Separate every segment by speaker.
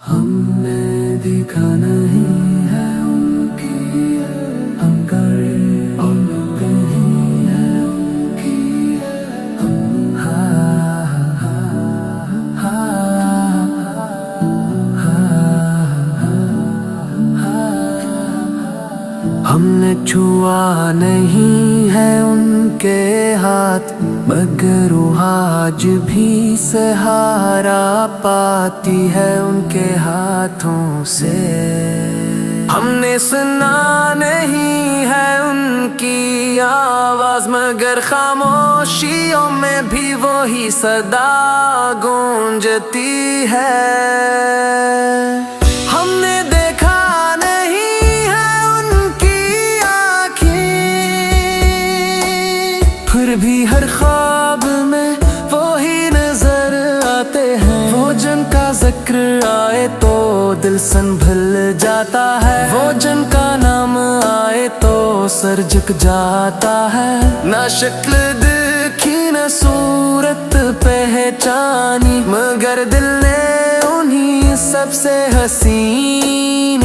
Speaker 1: ہم نے دیکھا نہیں ہے ان کی ہم کہیں ہے ان کی ہم نے چھوا نہیں ہے ان کے ہاتھ مگر وہ آج بھی سہارا پاتی ہے ان کے ہاتھوں سے ہم نے سنا نہیں ہے ان کی آواز مگر خاموشیوں میں بھی وہی صدا گونجتی ہے ہم نے دیکھا نہیں ہے ان کی آنکھیں پھر بھی ہر خواب میں وہی نظر آتے ہیں وہ جن کا ذکر آئے تو دل سنبھل جاتا ہے وہ جن کا نام آئے تو سر جھک جاتا ہے نہ شکل دیکھی نہ صورت پہچانی مگر دل نے انہی سب سے حسین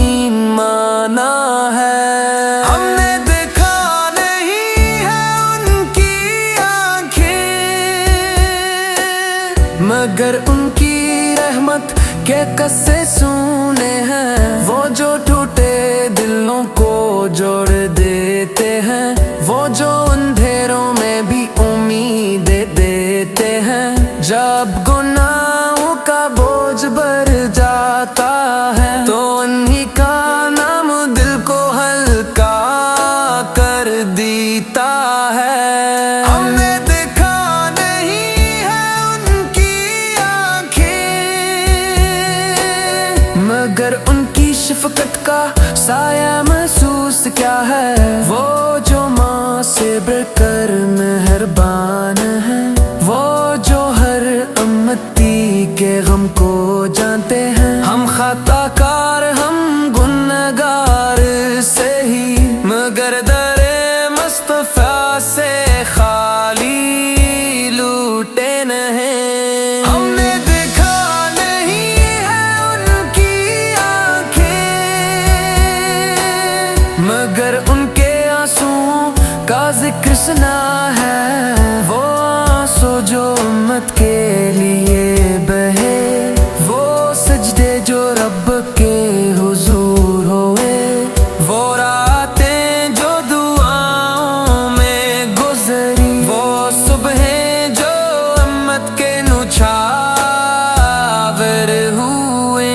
Speaker 1: مانا ہے ہم نے دیکھا نہیں ہے ان کی آنکھیں مگر ان کی رحمت کے قصے سنے ہیں وہ جو ٹوٹے دلوں کو جوڑ دیتے ہیں وہ جو اندھیروں میں بھی امید دیتے ہیں جب گناہوں کا بوجھ بڑھ جاتا ہے تو انہی کا نام دل کو ہلکا کر دیتا ہے ہم نے دیکھا نہیں ہے ان کی آنکھیں مگر ان کی شفقت کا سایہ محسوس کیا ہے وہ جو ماں سے بڑھ کر مہربان ہے وہ جو ہر امتی کے غم کو جانتے ہیں ہم خطا کار ہم گنہگار سے ہی مگر در مصطفیٰ سے خالی لوٹے نہیں ہم نے دیکھا نہیں ہے ان کی آنکھیں مگر ان کے آنسوؤں کا ذکر سنا ہے وہ آنسو جو امت کے لیے بہے وہ سجدے جو رب کے حضور ہوئے وہ راتیں جو دعاؤں میں گزری وہ صبحیں جو امت کے نچھاور ہوئے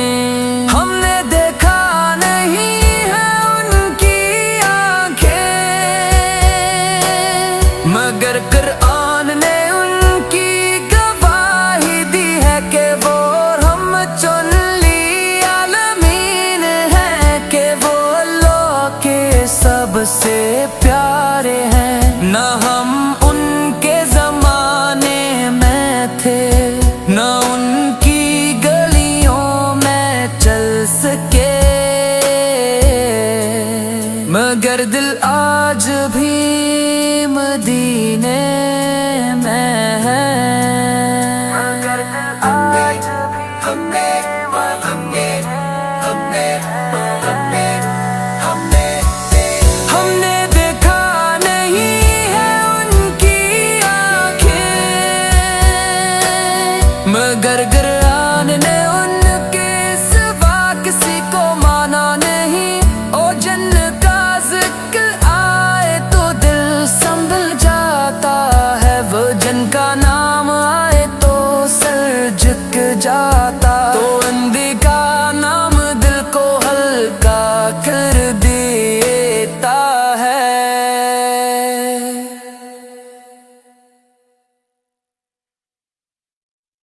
Speaker 1: ہم نے دیکھا نہیں ہے ان کی آنکھیں مگر قرآن نے ان کی گواہی دی ہے کہ وہ رحمت للعالمین ہے کہ وہ اللہ کے سب سے پیارے ہیں نہ ہم ان کے زمانے میں تھے نہ ان کی گلیوں میں چل سکے مگر دل آج بھی مدینے میں ہے مگر دل آج بھی ہم نے دیکھا نہیں ہے ان کی آنکھیں مگر قرآن نے ان کے سوا کسی کو مانا نہیں او جن کا ذکر آئے تو دل سنبھل جاتا ہے وہ جن کا نام آئے تو سر جھک جاتا تو اندھی